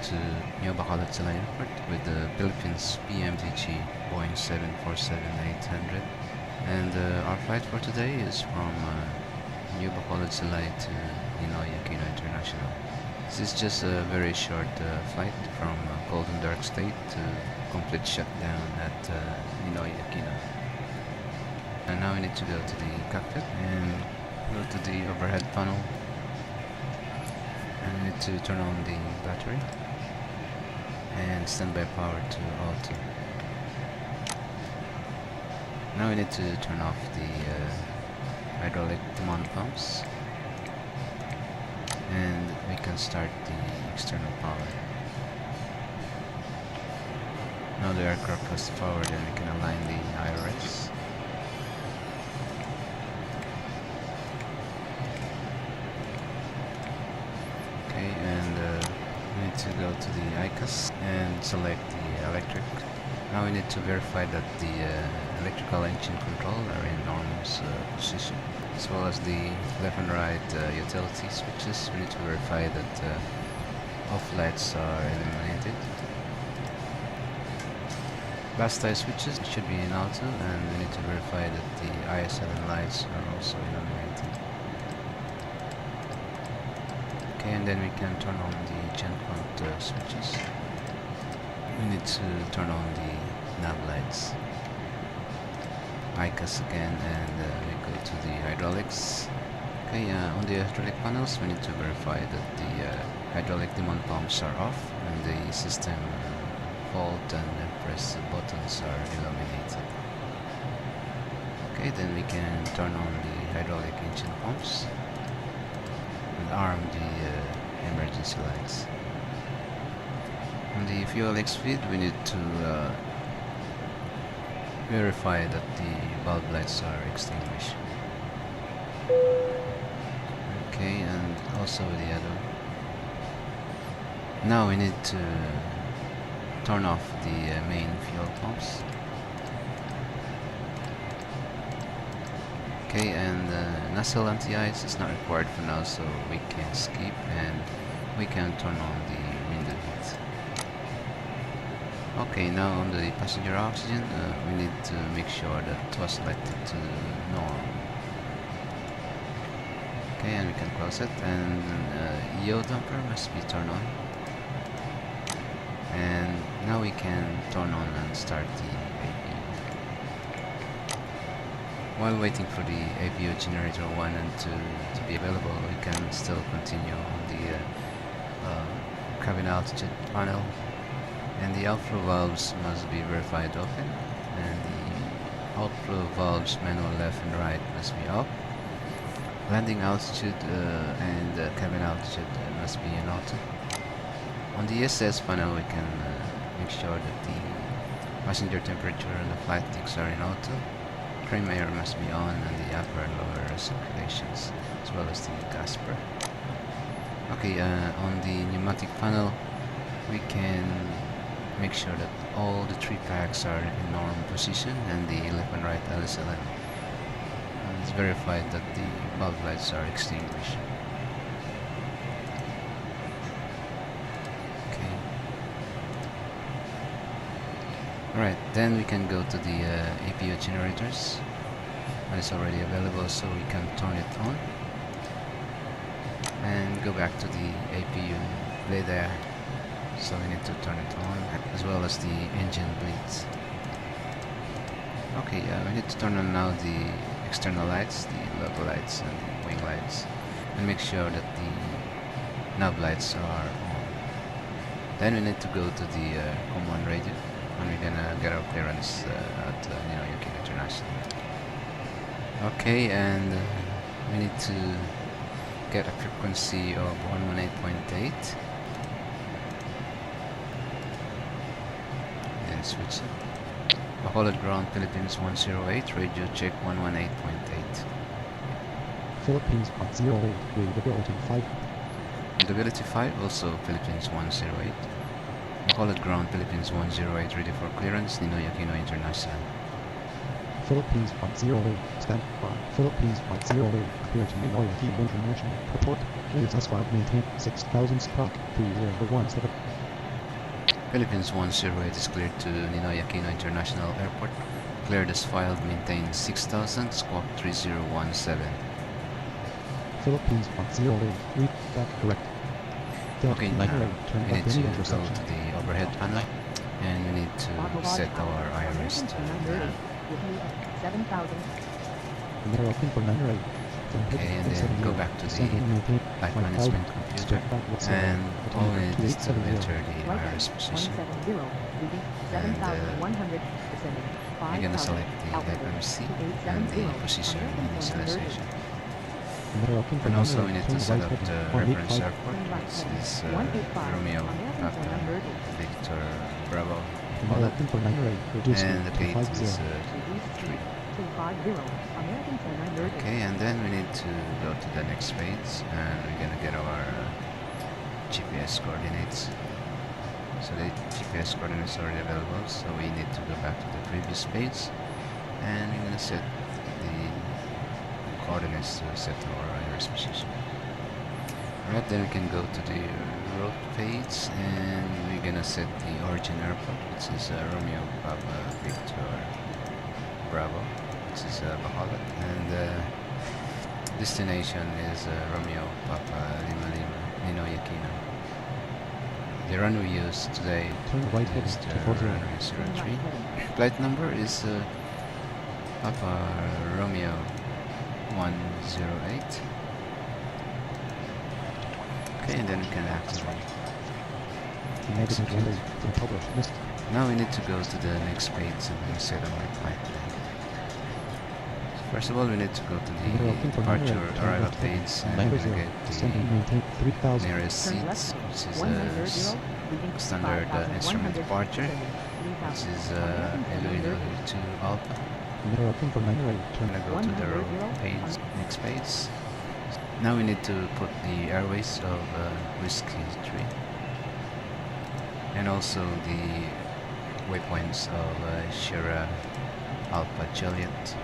to New Bacolod Silay Airport with the Philippines PMDG B747-800, and our flight for today is from New Bacolod Silay to NAIA International. This is just a very short flight from Golden Dark State to complete shutdown at NAIA. And now we need to go to the cockpit and go to the overhead panel, and we need to turn on the battery and standby power to auto. Now we need to turn off the hydraulic demand pumps, and we can start the external power. Now the aircraft has powered, and we can align the IRS. Okay, and we need to go to the ICAS and select the electric. Now we need to verify that the electrical engine control are in norms position, as well as the left and right utility switches. We need to verify that off lights are eliminated. Blast eye switches should be in auto, and we need to verify that the IS7 lights are also illuminated. Okay, and then we can turn on the gen count switches. We need to turn on the nav lights. ICAS again, and we go to the hydraulics. Okay, on the hydraulic panels, we need to verify that the hydraulic demand pumps are off and the system fault and press buttons are illuminated. Okay, then we can turn on the hydraulic engine pumps and arm the emergency lights. On the fuel X feed, we need to verify that the bulb lights are extinguished. Okay, and also the other. Now we need to turn off the main fuel pumps. Okay, and nozzle anti-ice is not required for now, so we can skip, and we can turn on the window heat. Okay, now on the passenger oxygen, we need to make sure that it was selected to norm. Okay, and we can close it, and EO damper must be turned on. And now we can turn on and start the APU. While waiting for the APU generator 1 and 2 to be available, we can still continue on the cabin altitude panel. And the outflow valves must be verified open, and the outflow valves manual left and right must be up. Landing altitude and cabin altitude must be in auto. On the SS panel, we can make sure that the passenger temperature and the flight decks are in auto. Trim air must be on, and the upper and lower circulations, as well as the gas pressure. Okay, on the pneumatic panel, we can make sure that all the 3 packs are in norm position, and the left and right LSLM. And it's verified that the bulb lights are extinguished. Okay. Alright, then we can go to the APU generators. And it's already available, so we can turn it on. And go back to the APU lay there. So we need to turn it on, as well as the engine bleeds. Okay, we need to turn on now the external lights, the logo lights and the wing lights, and make sure that the nav lights are on. Then we need to go to the command radio, and we're gonna get our clearance at NAIA International. Okay, and we need to get a frequency of 118.8. Switch it. Bacolod ground, Philippines 108, radio check 118.8. Philippines 108, readability 5. Readability 5, also Philippines 108. Bacolod ground, Philippines 108, ready for clearance, NAIA International. Philippines 108, stand by. Philippines 108, clear to NAIA International. Report, please S5 maintain 6000 stock, 3017. Philippines 108 is cleared to NAIA International Airport. Cleared as filed, maintain 6000, squawk 3017. Philippines 108, read that correct. Okay, now turn we need left to any go intersection. to the overhead panel and we need to set our iris to down. 7,000. For 908. Okay, and then go back to the flight management computer, and all we need is to enter the iris position. And you're gonna select the accuracy and the position initialization. And also we need to set up the reference airport, which is Romeo Papa Victor Bravo Bacolod, and the gate is 3. Okay, and then we need to go to the next page and we're gonna get our GPS coordinates. So the GPS coordinates are already available, so we need to go back to the previous page and we're gonna set the coordinates to set our iris position. Alright, then we can go to the route page and we're gonna set the origin airport, which is Romeo Papa Victor Bravo, which is Bacolod, and destination is Romeo Papa Lima Lima Ninoy Aquino. The runway used today is the runway 03. Flight number is Papa Romeo 108. Okay, and then we can activate. Now we need to go to the next page and set our flight plan. First of all, we need to go to the departure arrival page and we're going to get the nearest seats, which is standard instrument departure, which is Iloilo to Alpha. I'm going to go to the road page, next page. Now we need to put the airways of Whiskey 3 and also the waypoints of Sierra Alpha Juliet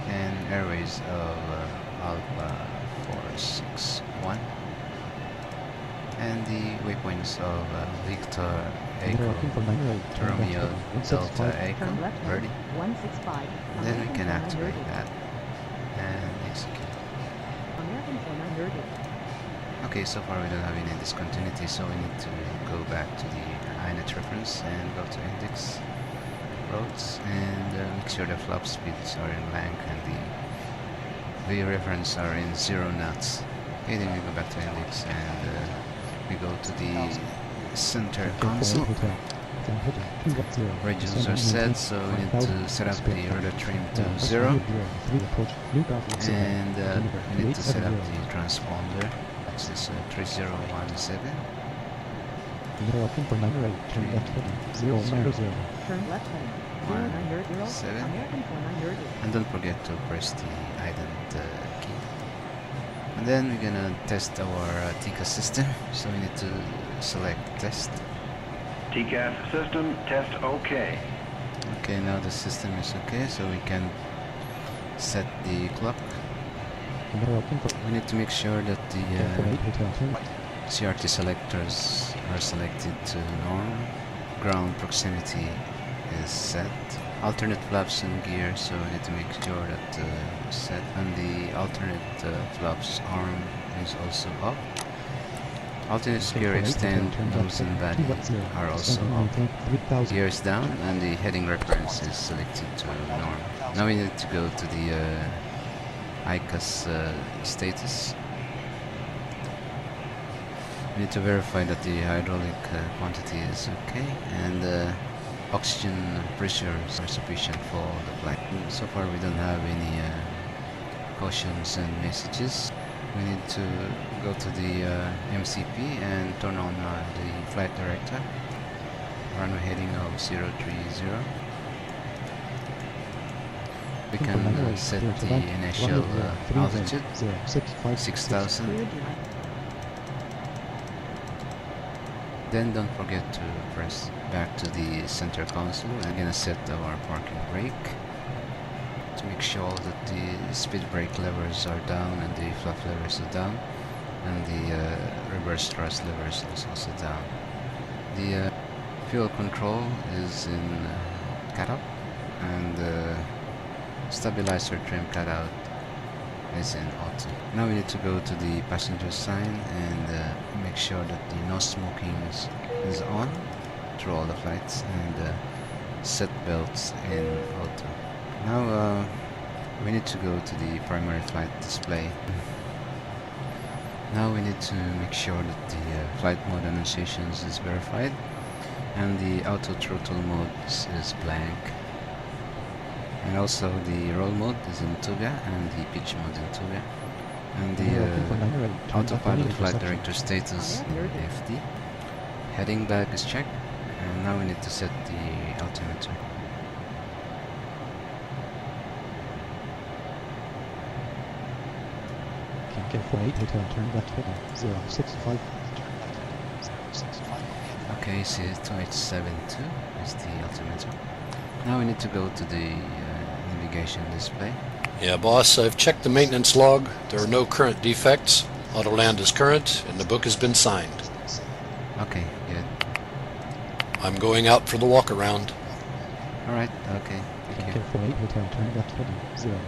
and airways of Alpha 461 and the waypoints of Victor Echo Romeo Delta Echo ready. Then we can activate that and execute. Okay, so far we don't have any discontinuity, so we need to go back to the INET reference and go to index roads and make sure the flap speeds are in blank and the V reference are in 0 knots. Okay, then we go back to index and we go to the center console. Radios are set, so we need to set up the rudder trim to 0 and we need to set up the transponder, which is 3017. And don't forget to press the ident key. And then we're gonna test our TCAS system, so we need to select test. TCAS system test OK. Okay, now the system is okay, so we can set the clock. We need to make sure that the CRT selectors are selected to norm. Ground proximity is set. Alternate flaps and gear, so we need to make sure that set, and the alternate flaps arm is also up. Alternate gear extend, nose and body are also up. Gear is down and the heading reference is selected to norm. Now we need to go to the ICAS status. We need to verify that the hydraulic quantity is okay and oxygen pressures are sufficient for the flight. So far we don't have any cautions and messages. We need to go to the MCP and turn on the flight director. Runway heading of 030. We can set the initial altitude 6,000. Then don't forget to press back to the center console. I'm gonna set our parking brake to make sure that the speed brake levers are down and the flap levers are down, and the reverse thrust levers is also down. The fuel control is in cutout, and the stabilizer trim cutout is in auto. Now we need to go to the passenger sign and make sure that the no smoking is on through all the flights, and set belts in auto. Now we need to go to the primary flight display. Now we need to make sure that the flight mode annunciations is verified and the auto throttle mode is blank. And also the roll mode is in Tuga and the pitch mode in Tuga. And the autopilot flight director status in FD. Heading back is checked, and now we need to set the altimeter. K48 Hotel, turn left heading 065. Okay, C2872 is the altimeter. Now we need to go to the navigation display. Yeah, boss, I've checked the maintenance log. There are no current defects. Autoland is current, and the book has been signed. Okay, good. I'm going out for the walk around. Alright, okay, thank you. K48 Hotel, turn left heading 0.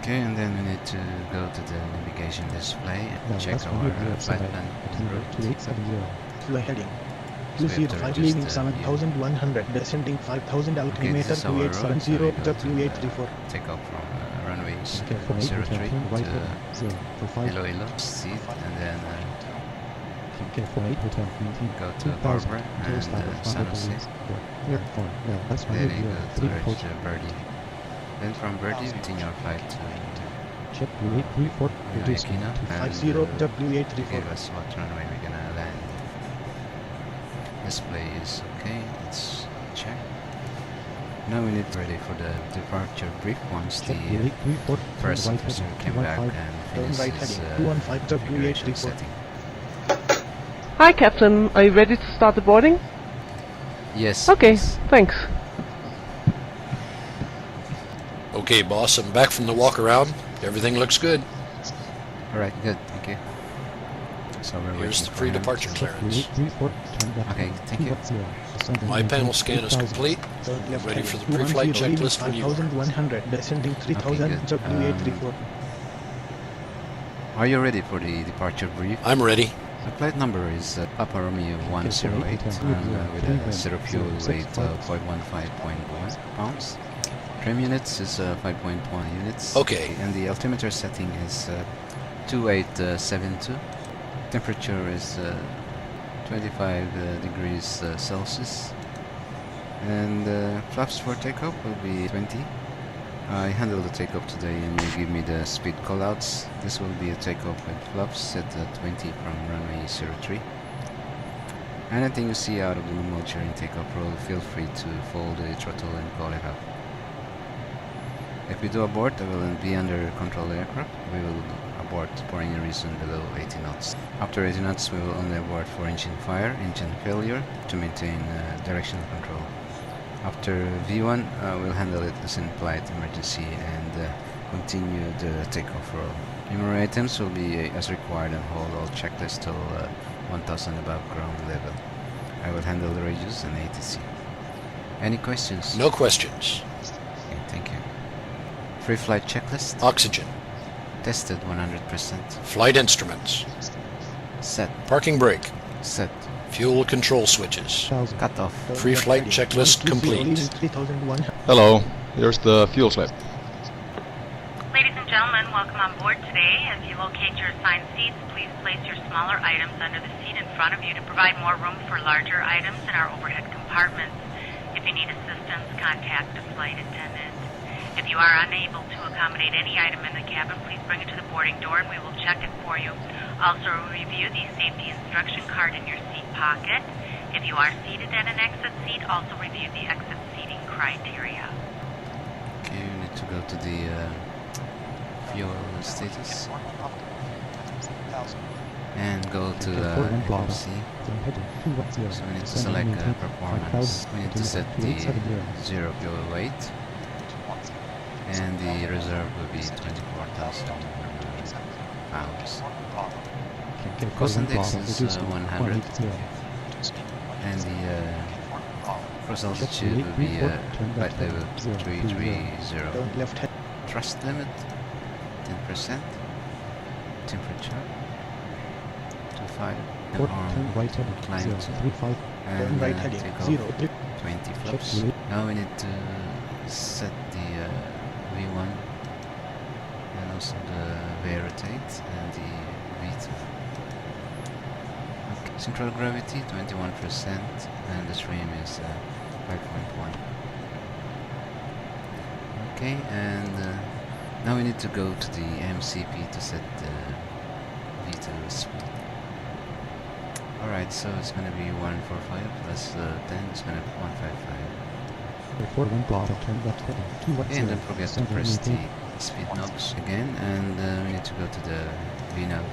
Okay, and then we need to go to the navigation display and check our flight plan route. 2870. Silay heading. So we have 205 to leaving register here. 7100, descending 5000 Okay, altimeter this is our route, so we 2870 go to, W834. take off from runways K48 Hotel, 03 turn right to heading 0 for 5. Iloilo seat, and then K48 Hotel, maintain go to 2000 Barbara until and established San rendezvous. Jose. Clear for, well, that's Then you go to 3 reach approach. Birdie. Then from Birdie, continue our flight to Check U834, reduce Aquina, and 50 W834. give us what runway we're gonna land. Display is okay, let's check. Now we need ready for the departure brief once the check U834, first right officer heading came back 215. and Turn finished right his heading 215 configuration W834. setting. Hi, Captain. Are you ready to start the boarding? Yes. Okay, please. thanks. Okay, boss, I'm back from the walk around. Everything looks good. Alright, good, thank you. So we're Here's waiting the for pre-departure him. clearance. Okay, thank you. My panel scan is complete. Turn left Ready heading for the pre-flight 210 leaving checklist when you are. 5100, descending 3000 good. W834. Are you ready for the departure brief? I'm ready. The flight number is Papa Romeo 108 with a zero fuel weight of 0.15.1 pounds. Trim units is 5.1 units. Okay. And the altimeter setting is 2872. Temperature is 25 degrees Celsius. And flaps for takeoff will be 20. I handle the takeoff today and you give me the speed callouts. This will be a takeoff with flaps set at 20 from runway 03. Anything you see out of the mode during takeoff roll, feel free to fold the throttle and call it up. If we do abort, I will be under control aircraft. We will abort for any reason below 80 knots. After 80 knots, we will only abort for engine fire, engine failure to maintain directional control. After V1, we'll handle it as in flight emergency and continue the takeoff roll. Memory items will be as required and hold all checklists till 1000 above ground level. I will handle the radios and ATC. Any questions? No questions. Okay, thank you. Free flight checklist. Oxygen. Tested 100%. Flight instruments. Set. Parking brake. Set. Fuel control switches. Cut off. Turn Pre-flight left heading checklist 120 complete. leaving 3100. Hello, here's the fuel slip. Ladies and gentlemen, welcome on board today. As you locate your assigned seats, please place your smaller items under the seat in front of you to provide more room for larger items in our overhead compartments. If you need assistance, contact a flight attendant. If you are unable to accommodate any item in the cabin, please bring it to the boarding door and we will check it for you. Also review the safety instruction card in your seat pocket. If you are seated at an exit seat, also review the exit seating criteria. Okay, we need to go to the fuel status and go to FMC. So we need to select performance. We need to set the zero fuel weight, and the reserve will be 24,000 pounds. Cost index is 100. and the cross altitude will be flight level 330. Turn left hand. Thrust limit 10%. Temperature 25. Port Arm turn right heading climb 035. and Turn right heading take off 03. 20 flaps. Check Now we need to set the V1 and also the V rotate and the V2. Okay. Central gravity 21% and the stream is 5.1. Okay, and now we need to go to the MCP to set the V2 speed. Alright, so it's gonna be 145 plus 10 is gonna be 155. Report 1 block, turn left heading 210. And don't forget to press the speed knobs again, and we need to go to the V knob,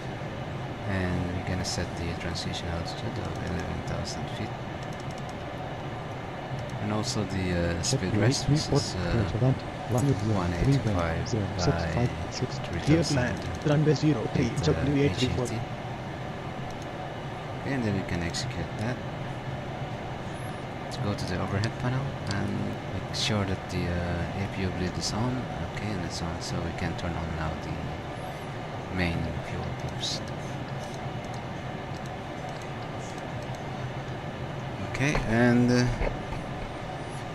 and we're gonna set the transition altitude of 11,000 feet, and also the speed rest, which is 185 by Clear land. Runway 03. W834. And then you can execute that. Let's go to the overhead panel and make sure that the APU bleed is on. Okay, and it's on, so we can turn on now the main fuel boost. Okay, and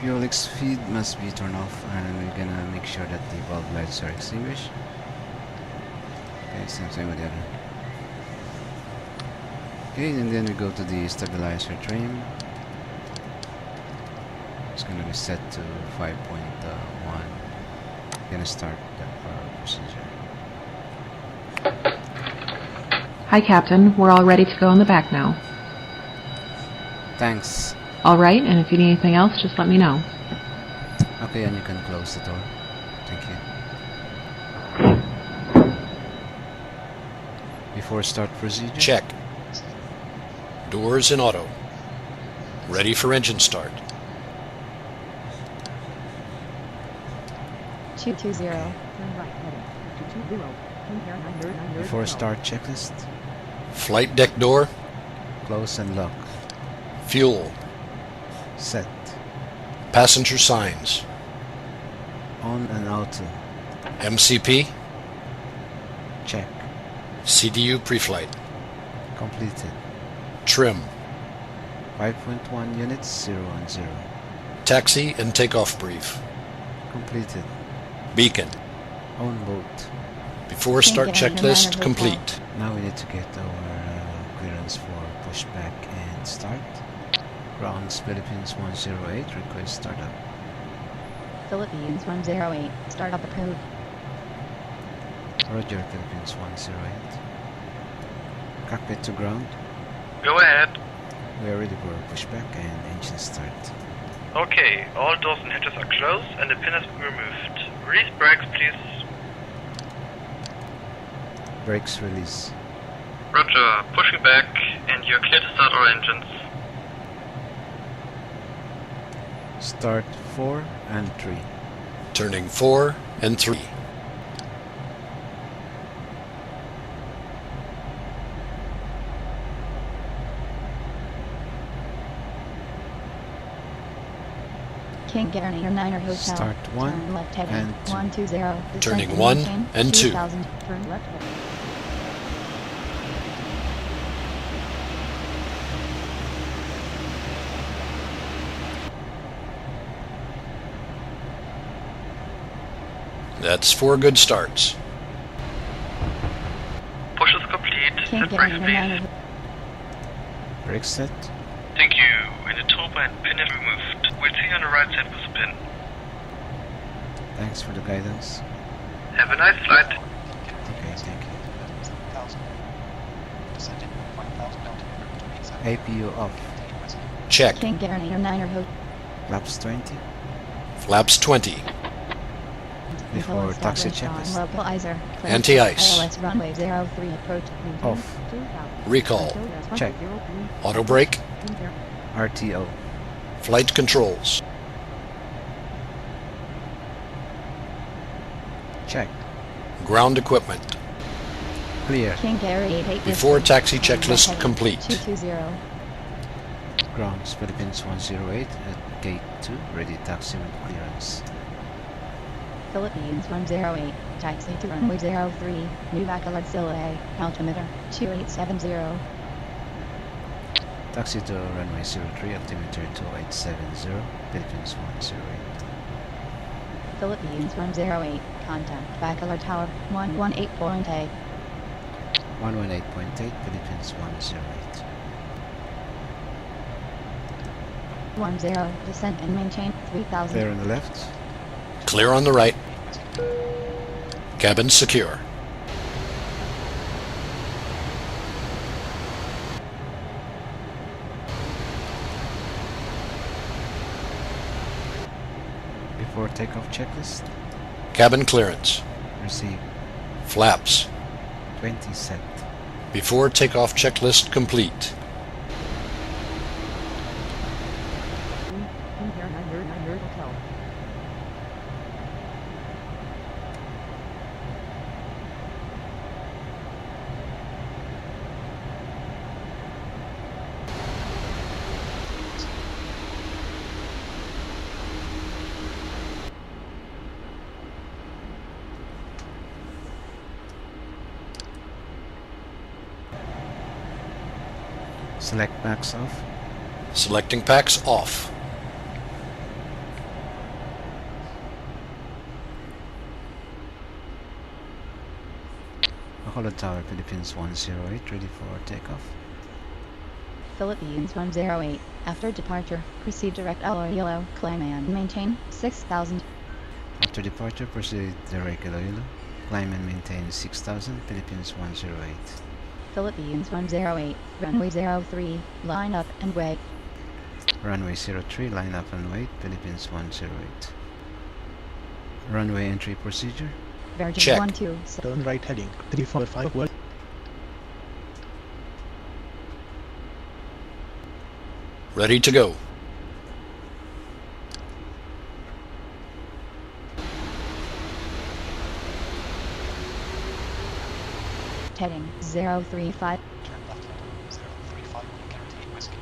fuel feed must be turned off, and we're gonna make sure that the bulb lights are extinguished. Okay, same thing with the other. Okay, and then we go to the stabilizer trim. It's gonna be set to 5.1. Gonna start the procedure. Hi, Captain. We're all ready to go in the back now. Thanks. All right, and if you need anything else, just let me know. Okay, and you can close the door. Thank you. Before start procedure. Check. Doors in auto. Ready for engine start. 220. Before start checklist. Flight deck door. Close and lock. Fuel. Set. Passenger signs. On and auto. MCP. Check. CDU preflight. Completed. Trim. 5.1 units 0 and 0. Taxi and takeoff brief. Completed. Beacon. On boat. Before start checklist complete. Now we need to get our clearance for pushback and start. Grounds Philippines 108, request startup. Philippines 108. Startup approved. Roger, Philippines 108. Cockpit to ground. Go ahead. We are ready for pushback and engine start. Okay, all doors and hatches are closed and the pin has been removed. Release brakes, please. Brakes release. Roger, pushing back and you're clear to start our engines. Start 4 and 3. Turning 4 and 3. King Garnier 9er Hotel. Start 1 Turn left heading and 2. 120. Turning Descent 1 maintain and 2. 2000. Turn left heading. That's 4 good starts. Push is complete. King Set brakes, Garnier please. 9er. Brake set. Thank you. And the turbo and pin is removed. We'll see you on the right side with the pin. Thanks for the guidance. Have a nice flight. Okay, thank you. APU off. Check. King Garnier 9er Hotel. Flaps 20. Flaps 20. Before taxi checklist. Localizer. Anti-ice. ILS runway 03 approach. Off. Recall. Check. Auto brake. RTO. Flight controls. Check. Ground equipment. Clear. King Gary 88. Before taxi checklist complete. 220. Grounds, Philippines 108 at Gate 2, ready taxi with clearance. Philippines 108, taxi to runway 03, New Bacolod Silay, altimeter 2870. Taxi to runway 03, altimeter 2870, Philippines 108. Philippines 108, contact Bacolod Tower 118.8. 118.8, Philippines 108. 10, descend and maintain 3000. Clear on the left. Clear on the right. Cabin secure. Before takeoff checklist. Cabin clearance. Receive. Flaps. 20 set. Before takeoff checklist complete. Select packs off. Selecting packs off. Bacolod Tower, Philippines 108, ready for takeoff. Philippines 108, after departure, proceed direct Iloilo, climb and maintain 6000. After departure, proceed direct Iloilo. Climb and maintain 6000, Philippines 108. Philippines 108, runway 03, line up and wait. Runway 03, line up and wait, Philippines 108. Runway entry procedure. Virgin Check. 12. Turn right heading 345 world. Ready to go. Heading 035. Turn left heading 035, guaranteed whiskey.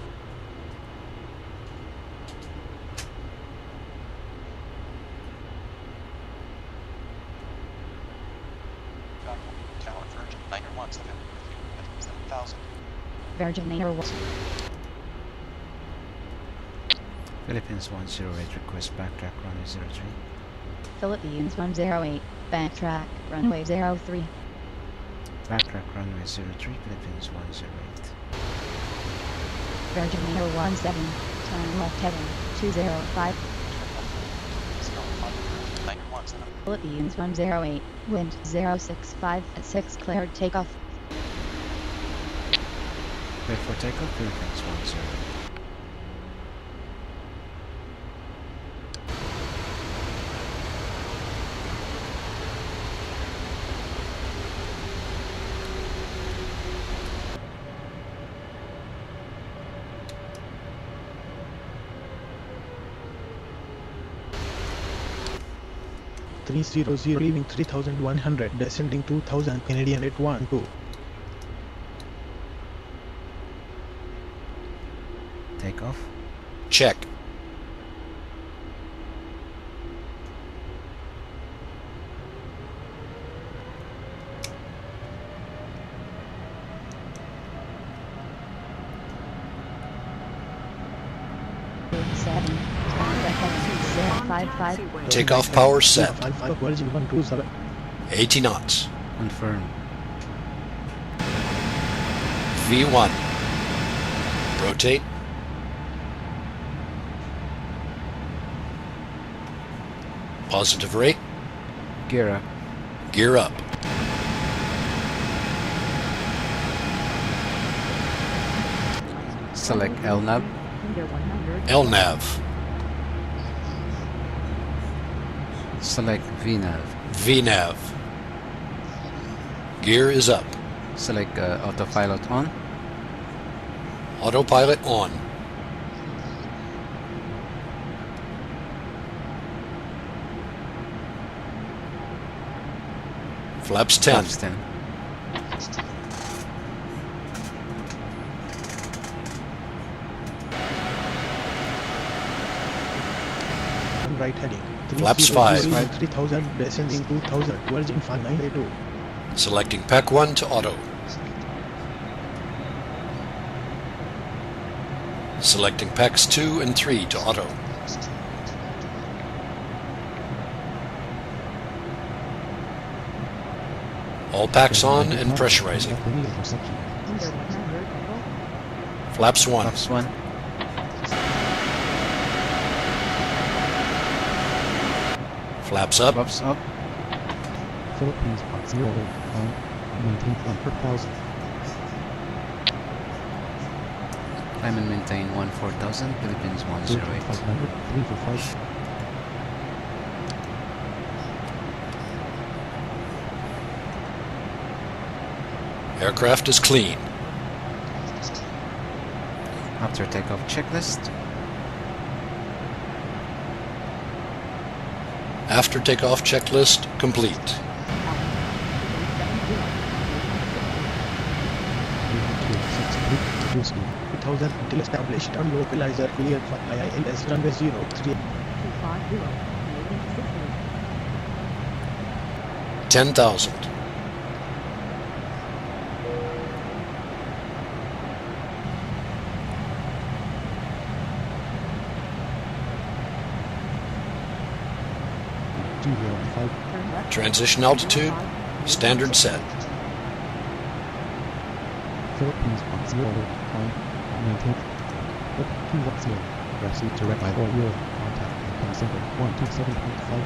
Tower Virgin 917 with you at 7000. Virgin Air 1. Philippines 108, request backtrack runway 03. Philippines 108, backtrack, runway 03. Backtrack runway 03, Philippines 108. Virgin Air 17, turn left heading 205. 917. Philippines 108, wind 065 at 6, cleared takeoff. Clear for takeoff, Philippines 108. leaving 3100, descending 2000 Canadian at 12. Takeoff. Check. Takeoff power set. 80 knots. Confirm. V1. Rotate. Positive rate. Gear up. Gear up. Select LNAV. LNAV. Select VNAV. VNAV. Gear is up. Select autopilot on. Autopilot on. Flaps 10. Flaps 10. right heading. Flaps 5. 3000, descending 2000, towards Infant 982. Selecting Pack 1 to auto. Selecting Packs 2 and 3 to auto. All packs on and pressurizing. Flaps 1. Flaps 1. Flaps up. Flaps up. Philippines 108, maintain climb per 1000. Climb and maintain 4000, Philippines 108. 500, 3 for 5. Aircraft is clean. After takeoff checklist. After takeoff checklist complete. 2000 until established on localizer cleared for IILS runway 03. 10,000. Transition altitude, standard set. Philippines 108, maintain 210. Proceed to red by all wheel. Contact Center 127.5.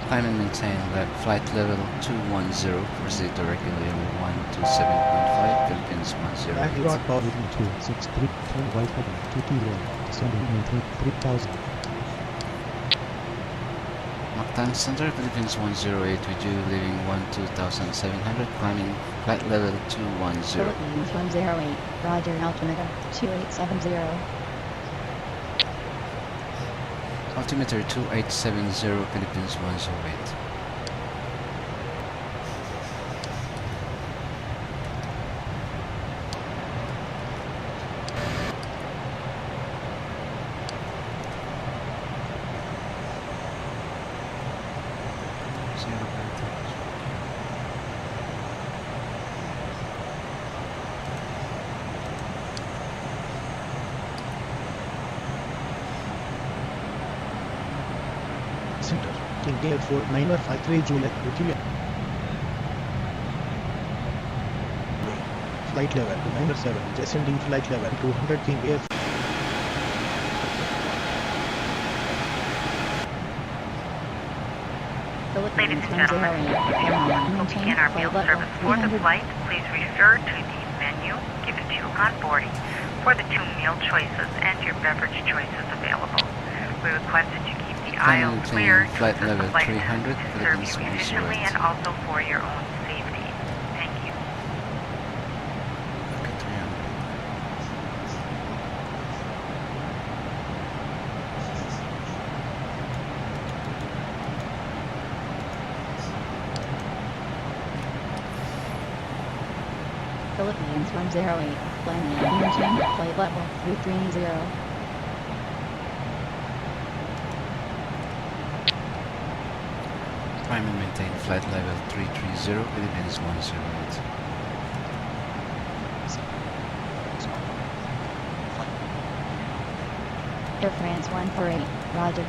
Climb and maintain flight level 210. Proceed directly level 127.5. Philippines 108. Backlot power 263, turn right heading 220. Descending maintain 3000. Mactan Center, Philippines 108 with you, leaving 12,700, climbing flight level 210. Philippines 108, roger, altimeter 2870. Altimeter 2870, Philippines 108. Center, King Air 4953 Juliet, Brooklyn. Flight level 907, descending flight level 200 King Air. Ladies and gentlemen, if you will begin our meal service for the flight, please refer to the menu given to you on boarding for the 2 meal choices and your beverage choices available. We request that you keep the aisle clear to flight assist level the flight 300, attendants to serve you Philippines efficiently 108. and also for your own safety. Thank you. Okay, 300. Philippines 108, landing at maintain flight level 330. Climb and maintain flight level 330, Philippines 108. Air France 148, roger.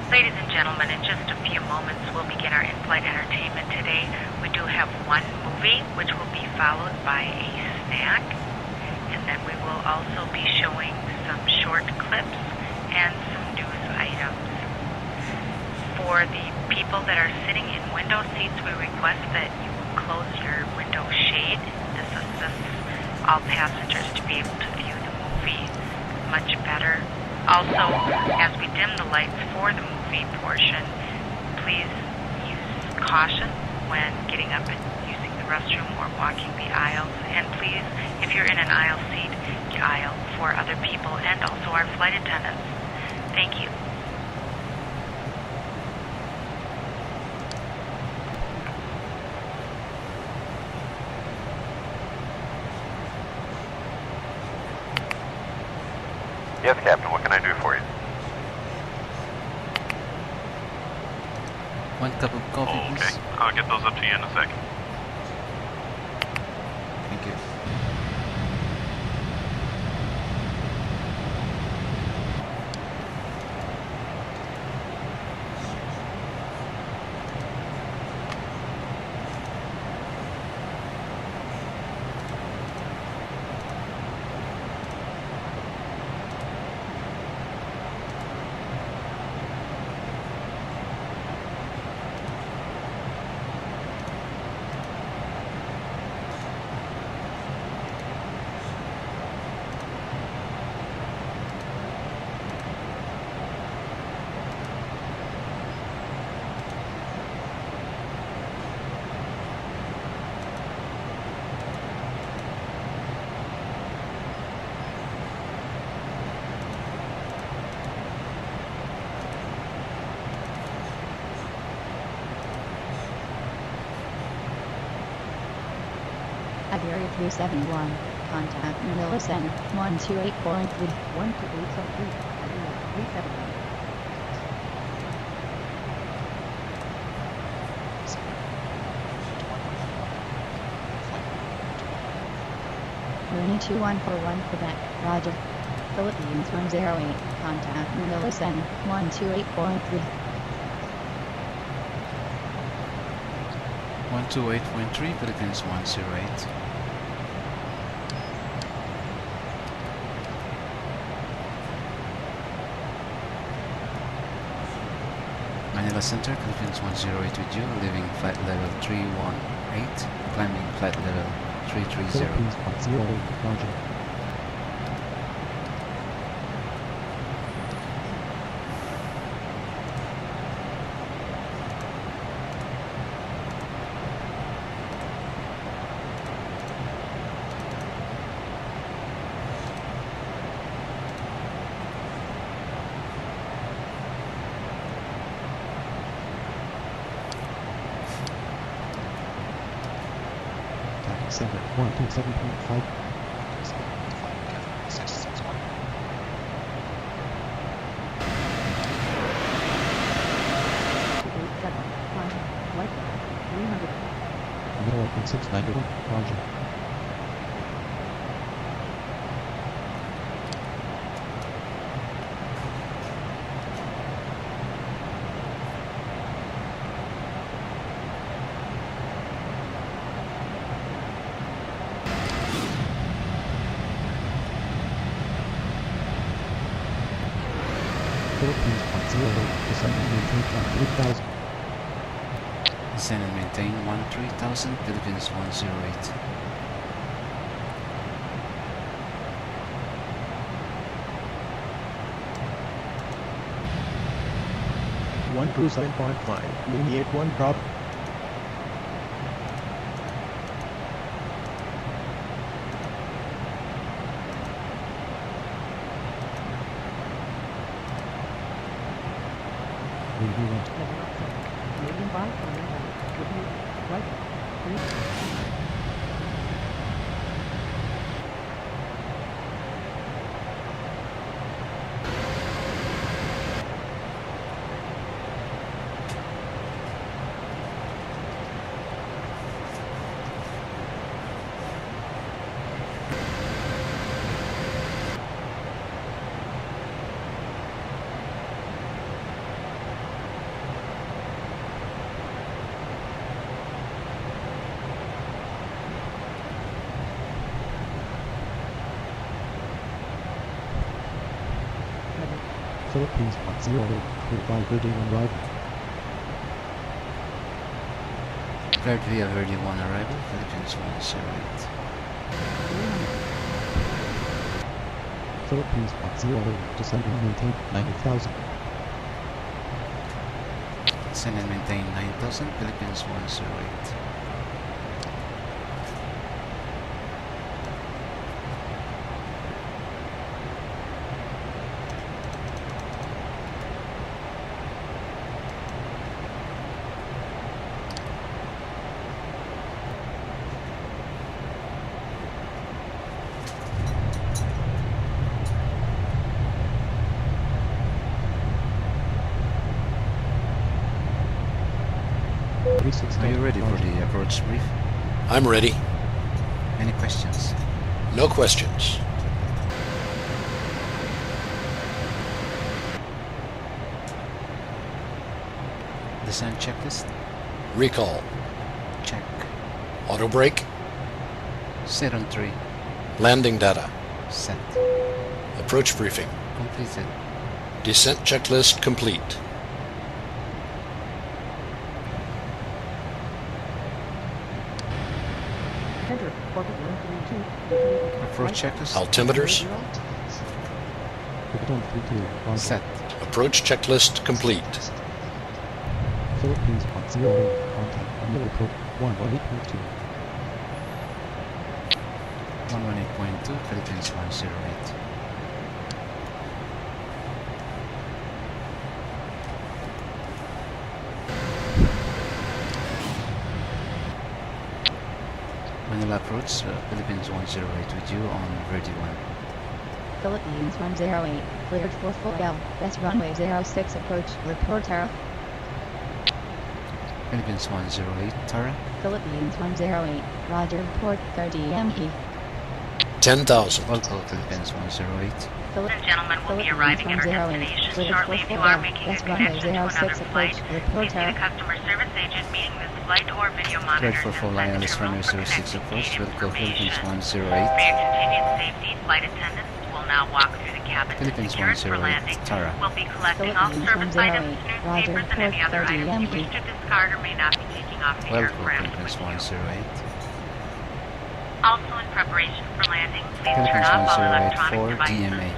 Ladies and gentlemen, in just a few moments we'll begin our in-flight entertainment today. We do have one movie, which will be followed by a snack, and then we will also be showing some short clips and some news items. For the people that are sitting in window seats, we request that you close your window shade. This assists all passengers to be able to view the movie much better. Also, as we dim the lights for the movie portion, please use caution when getting up and using the restroom or walking the aisles. And please, if you're in an aisle seat, the aisle for other people and also our flight attendants. Thank you. Yes, Captain, what can I do for you? One cup of coffee, Okay, please. I'll get those up to you in a second. Thank you. Iberia 371, contact Manila Center, 128.3, 128.3, Iberia 371. Rooney 2141 Quebec, Roger. Philippines 108, contact Manila Center, 128.3. 128.3, Philippines 108. Manila Center, Philippines 108 with you, leaving flight level 318, climbing flight level 330. Philippines 108, Roger. Center 127.5. Middle open 691, Roger. Philippines 108, descend and maintain flight 3000. Descend and maintain 13,000, Philippines 108. One crew 7.5, Looney 81 drop. Philippines 108, cleared by Verde 1 arrival. Cleared via Verde 1 arrival, Philippines 108. Philippines 108, descend and maintain 90,000. Descend and maintain 9,000, Philippines 108. Are you ready for the approach brief? I'm ready. Any questions? No questions. Design checklist? Recall. Check. Auto brake. Set on 3. Landing data. Set. Approach briefing. Completed. Descent checklist complete. Enter orbit 132. Approach checklist? Altimeters. Orbit 132. Roger. Set. Approach checklist complete. Philippines 108. Contact Manila code 118.2. 118.2, Philippines 108. Manila approach, Philippines 108 with you on Verdi 1. Philippines 108, cleared for full L, best runway 06 approach, report Tara. Philippines 108, Tara. Philippines 108, Roger, report 30 ME. 10,000. Welcome, Philippines 108. Ladies and gentlemen, we'll be arriving at our destination shortly. If you are making a connection to another flight, please see the customer service agent meeting this flight or video Cleared monitors for full inside the ILS terminal runway for 06 approach, connecting Welcome, Philippines information. 108. For your continued safety, flight attendants will now walk through the cabin to Philippines secure it for 108, landing. Tara. We'll be collecting all Philippines service 108, items, Roger, newspapers, and any other report 30 items you wish ME. to discard or may not be taking off the Welcome, aircraft Philippines with you. 108. Also in preparation for landing, please turn Philippines off all 108 electronic for devices. DMA.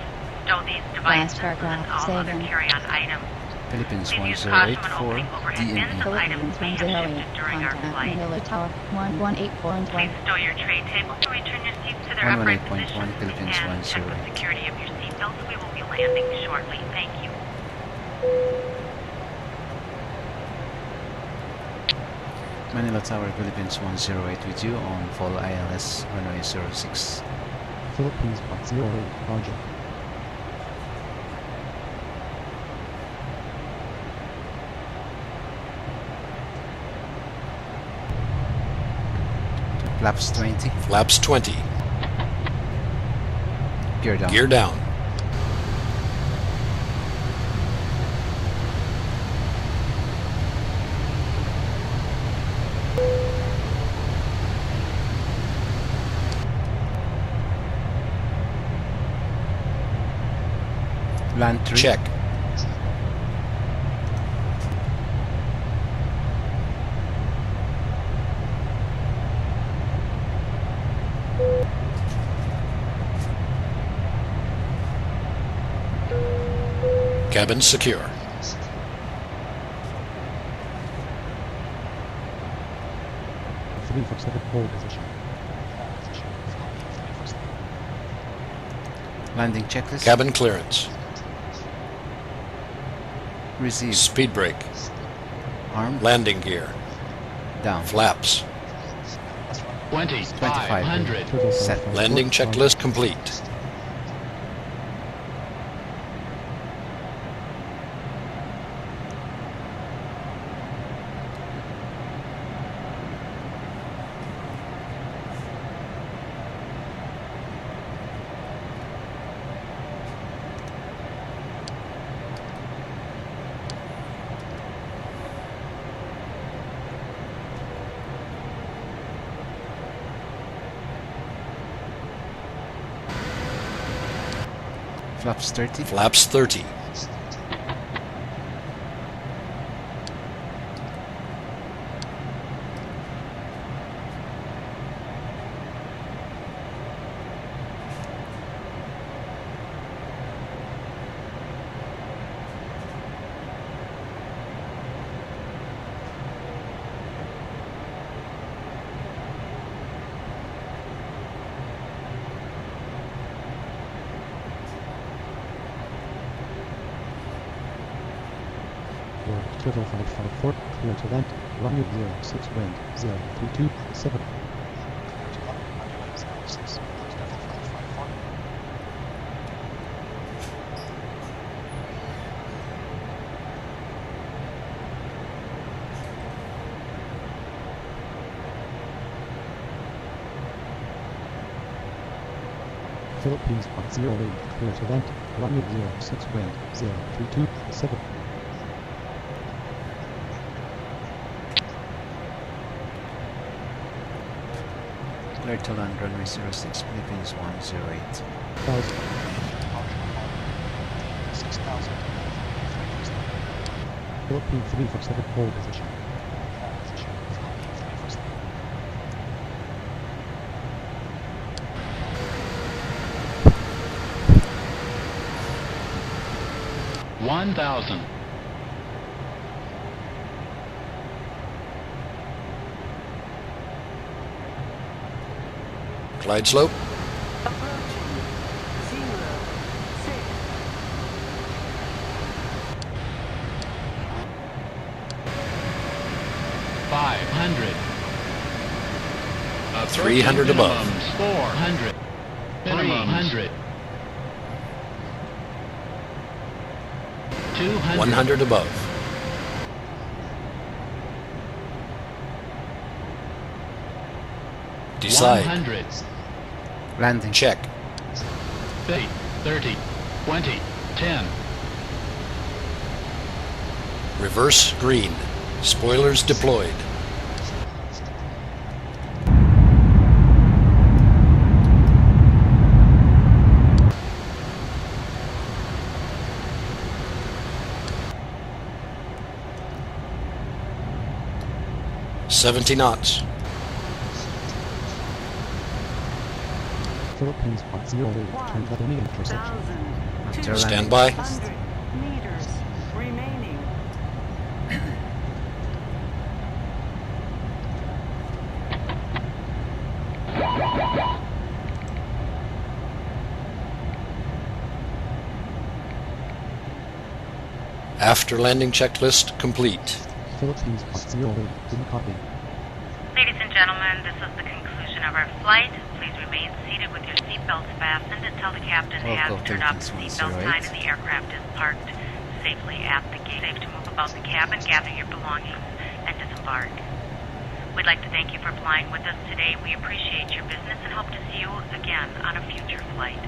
Stow these devices Last aircraft, and all other Sagan. carry-on items. Philippines Please use 108 caution when for opening overhead bins DME. of items Philippines we have 108, shifted during our contact flight. Manila Tower 1184 Please stow your tray tables and return your seats to their upright 118.1, positions. Philippines And check the 108. security of your seatbelts. We will be landing shortly. Thank you. Manila Tower, Philippines 108 with you on full ILS runway 06. Philippines 108. Roger. Flaps 20. Flaps 20. Gear down. Gear down. Land 3. Check. Cabin secure. Three for 7 hold position. Landing checklist. Cabin clearance. Receive. Speed brake. Arm. Landing gear. Down. Flaps. 2500. Set. Landing checklist complete. Flaps 30. Flaps 30. Turtle 554, clear to land, runway 06 wind, 0327. Philippines 108, clear to vent, runway 06 wind, 0327. Clear to land, runway 06, Philippines 108. 1000. 6000. Philippine 347, hold position. Position, Philippine 347. 1000. Glide slope. Approaching 06. 500. 300 above. 400. 300. 200. 100 above. Decide. 100. Landing. Check. 50. 30. 20. 10. Reverse green. Spoilers deployed. $70 knots. Philippines 108, turn left any intersection. After Stand landing. by. 100 meters remaining. After landing checklist complete. Philippines 108, didn't copy. Ladies and gentlemen, this is the conclusion of our flight. Please remain seated with your seatbelts fastened until the captain has Local turned off the Philippines seatbelt 108. sign and the aircraft is parked safely at the gate. Safe to move about the cabin, gather your belongings, and disembark. We'd like to thank you for flying with us today. We appreciate your business and hope to see you again on a future flight.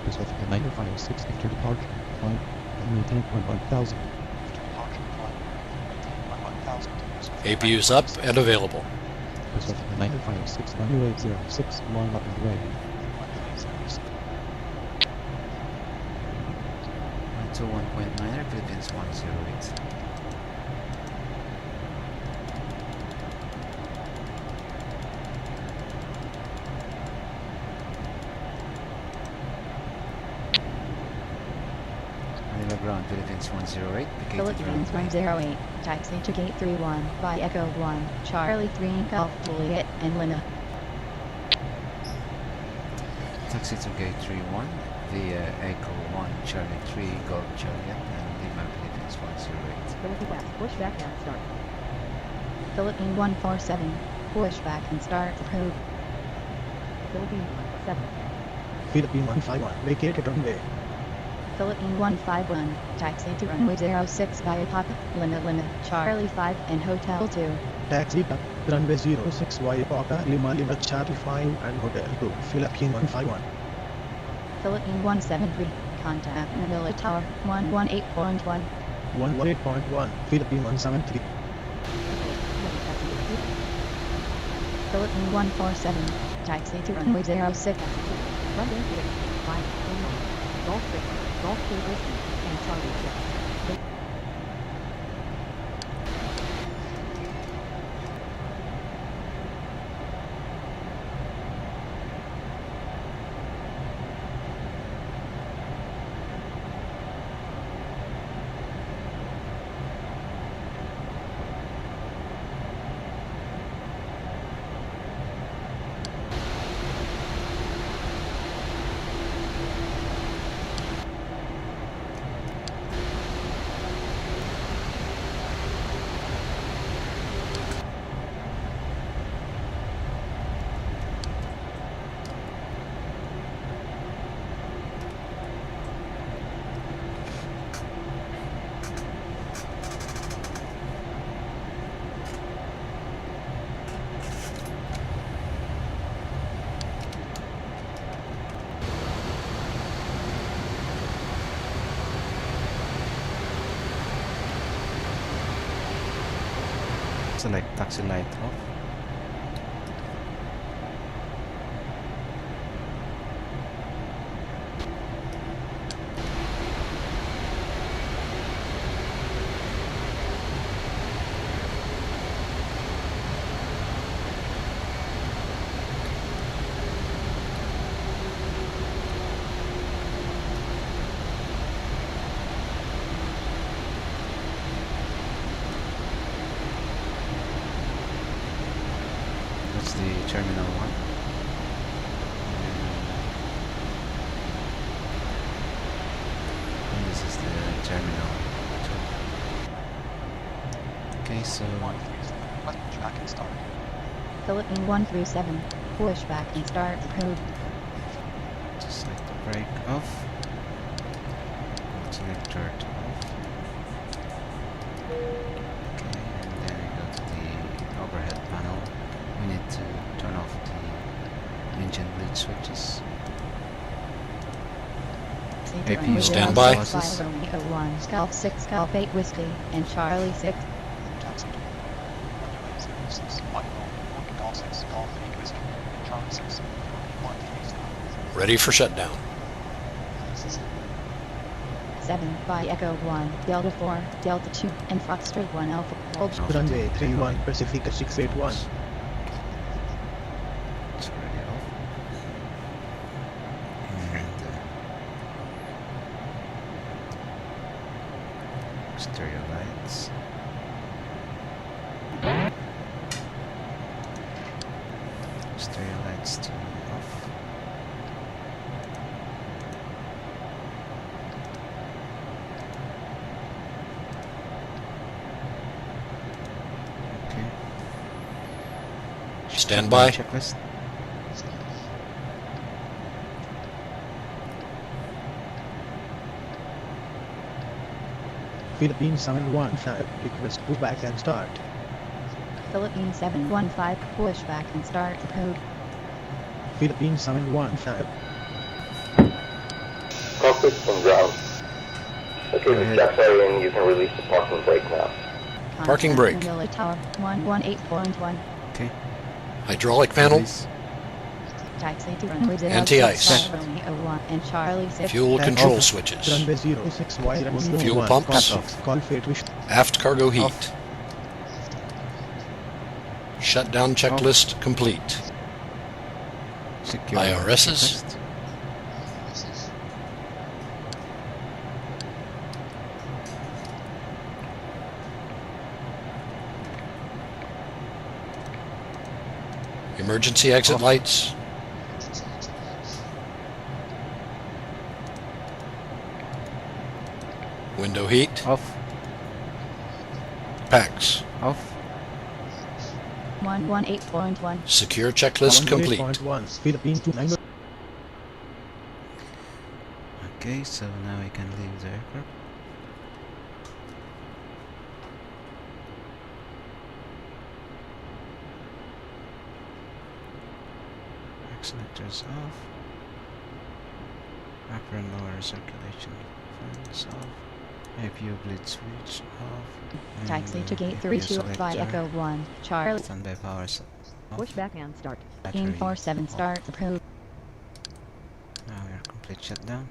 This was the 956 after departure, climb, and maintain 1000. After departure, climb, maintain 1000. APUs up and available. This was the 956 runway 06, line up and way. 121.9, Philippines 108. Manila ground, Philippines 108. Philippines 108, taxi to gate 31 by Echo 1, Charlie 3 Golf Juliet and Lima. Taxi to gate 31 via Echo 1, Charlie 3, Golf Juliet, and Lima, Philippines 108. Philippine West, pushback and start. Philippine 147, pushback and start approved. Philippine 17. Philippine 151, vacated runway. Philippine 151, taxi to runway 06 via Papa, Lima, Charlie 5 and Hotel 2. Taxi to runway 06 via Papa, Lima, Charlie 5 and Hotel 2. Philippine 151. Philippine 173, contact Manila Tower 118.1. 118.1, Philippine 173. Philippine 147, taxi to runway 06. Runway 5, Golf 6, Golf 2 Whiskey, and Charlie 6. Select taxi light off. That's the terminal 1. And this is the terminal 2. Okay, so Push back and start. Philippine 137. Push back and start code. just like the brake off. Selector to off. Okay, and then we go to the overhead panel. We need to turn off the engine lead switches. APU Stand by. analysis. Romeo 1, Golf 6, Golf 8 Whiskey, and Charlie 6. Taxi to runway 06, Golf 6, Golf 8 Whiskey, Charlie 6, 1 Ready for shutdown. 7 by Echo 1, Delta 4, Delta 2, and Foxtrot 1 Alpha. Hold. Runway 31 Pacifica 681. It's already off. And stereo lights. Stereo lights to off. Okay. Stand by. Checklist. Philippine 715. Request push back and start. Philippine 715, push back and start the code. Philippine 715. Cockpit from ground. Okay, the steps are in. You can release the parking brake now. Parking brake. Manila Tower 118.1. Okay. Hydraulic panel. Release. Taxi to runway 06, Anti-ice. Romeo 1, and Charlie 6. Fuel Back control off. switches. Runway 06 Y Romeo Fuel 1. pumps. Cut off. Call fate wish. Aft cargo heat. Shutdown checklist complete. Secure IRSs. checklist. Emergency exit lights. Window heat. Off. Packs. Off. 118.1. Secure checklist complete. 1 Philippine 29. Okay, so now we can leave the aircraft. Accelerators off. Upper and lower circulation fans off. APU bleed switch off. Taxi to gate APU 32 by selector. Echo 1, Charlie. Standby power off. Push back and start. Battery Team 47 off. start the code. Now we are complete shutdown.